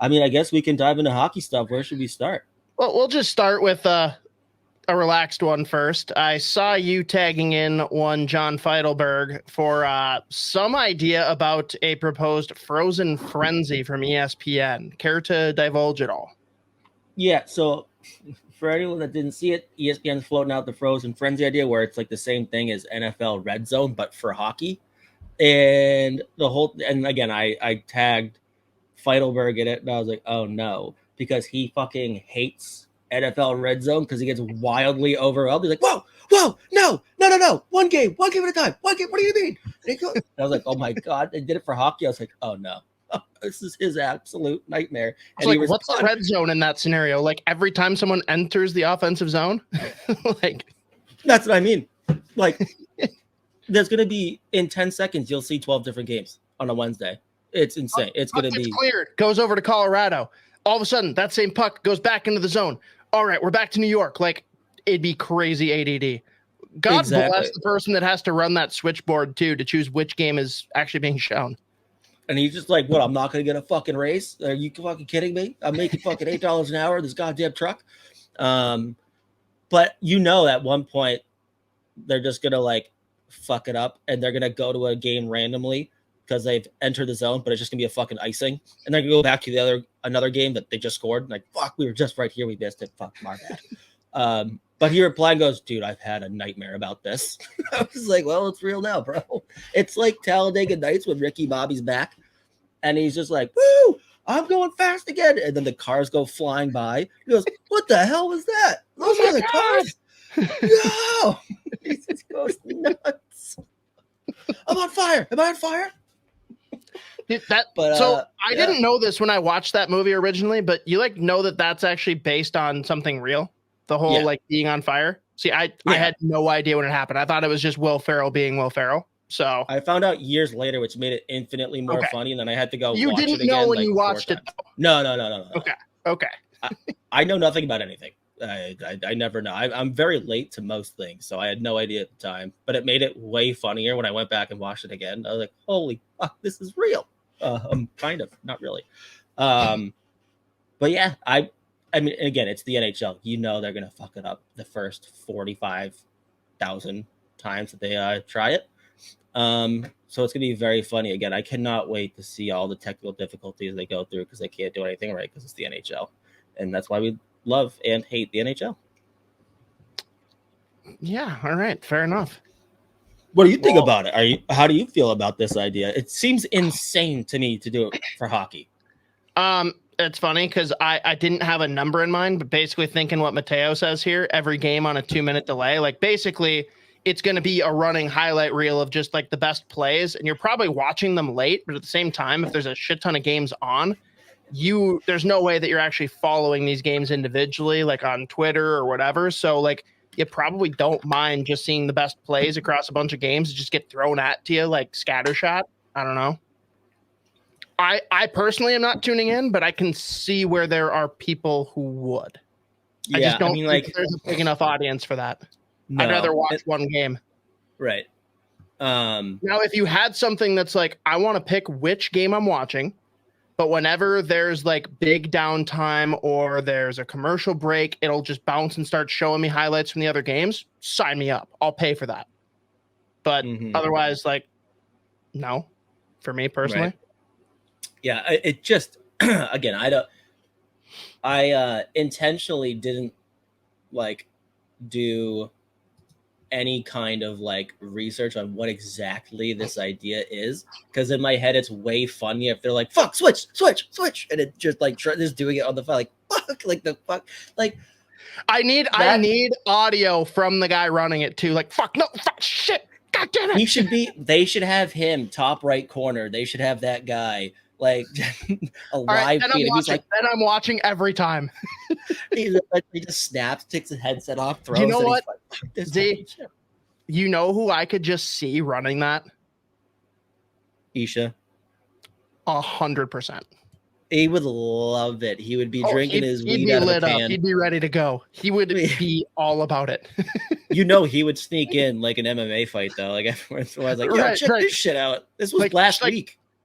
I mean, I guess we can dive into hockey stuff. Where should we start? Well, we'll just start with a relaxed one first. I saw you tagging in one John Feidelberg for some idea about a proposed Frozen Frenzy from ESPN. Care to divulge it all? Yeah, so for anyone that didn't see it, ESPN's floating out the Frozen Frenzy idea where it's like the same thing as NFL Redzone, but for hockey. And again, I tagged Feidelberg in it, and I was like, oh no, because he fucking hates NFL Redzone because he gets wildly overwhelmed. He's like, whoa, no, one game at a time. One game, what do you mean? And I was like, oh my God, they did it for hockey. I was like, oh no, this is his absolute nightmare. And like, what's the red zone in that scenario? Like every time someone enters the offensive zone? Like, that's what I mean. Like, there's going to be, in 10 seconds, you'll see 12 different games on a Wednesday. It's insane. It's going to be cleared, goes over to Colorado. All of a sudden, that same puck goes back into the zone. All right, we're back to New York. Like, it'd be crazy ADD. God bless the person that has to run that switchboard, too, to choose which game is actually being shown. And he's just like, what, I'm not going to get a fucking raise? Are you fucking kidding me? I'm making fucking $8 an hour in this goddamn truck. But at one point, they're just going to, like, fuck it up, and they're going to go to a game randomly because they've entered the zone, but it's just going to be a fucking icing. And they're going to go back to another game that they just scored. Like, fuck, we were just right here. We missed it. Fuck, my bad. But he replied and goes, dude, I've had a nightmare about this. I was like, well, it's real now, bro. It's like Talladega Nights when Ricky Bobby's back. And he's just like, woo, I'm going fast again. And then the cars go flying by. He goes, what the hell was that? Those are the cars. No. He just goes nuts. I'm on fire. Am I on fire? I didn't know this when I watched that movie originally, but you know that that's actually based on something real. The whole being on fire. See, I had no idea when it happened. I thought it was just Will Ferrell being Will Ferrell. So I found out years later, which made it infinitely more funny. And then I had to go. You didn't know when you watched it. No. Okay. I know nothing about anything. I never know. I'm very late to most things, so I had no idea at the time. But it made it way funnier when I went back and watched it again. I was like, holy fuck, this is real. Kind of, not really. But yeah, I mean, again, it's the NHL. They're gonna fuck it up the first 45,000 times that they try it. So it's gonna be very funny. Again, I cannot wait to see all the technical difficulties they go through because they can't do anything right because it's the NHL, and that's why we love and hate the NHL. Yeah, all right, fair enough. What do you think about it? How do you feel about this idea? It seems insane to me to do it for hockey. It's funny because I didn't have a number in mind, but basically thinking what Mateo says here, every game on a 2-minute delay, like basically it's going to be a running highlight reel of just like the best plays. And you're probably watching them late, but at the same time, if there's a shit ton of games on, there's no way that you're actually following these games individually, like on Twitter or whatever. So like you probably don't mind just seeing the best plays across a bunch of games just get thrown at to you like scattershot. I don't know. I personally am not tuning in, but I can see where there are people who would. I just don't think there's a big enough audience for that. No, I'd rather watch one game. Right. Now, if you had something that's like, I want to pick which game I'm watching, but whenever there's like big downtime or there's a commercial break, it'll just bounce and start showing me highlights from the other games. Sign me up. I'll pay for that. But otherwise, like, no, for me personally. Right. Yeah, it just, again, I intentionally didn't like do any kind of like research on what exactly this idea is, because in my head it's way funny if they're like, fuck, switch, and it just like just doing it on the phone, like fuck, like the fuck, like I need audio from the guy running it too, like fuck, no, fuck, shit, god damn it. They should have him top right corner. They should have that guy like a live feed. Then I'm watching every time. he just snaps, takes his headset off, throws. You know what? You know who I could just see running that? Isha. 100%. He would love it. He would be drinking his weed out of the can. He'd be ready to go. He would be all about it. He would sneak in like an MMA fight though. Like everyone's like, yo, check this shit out. This was last week.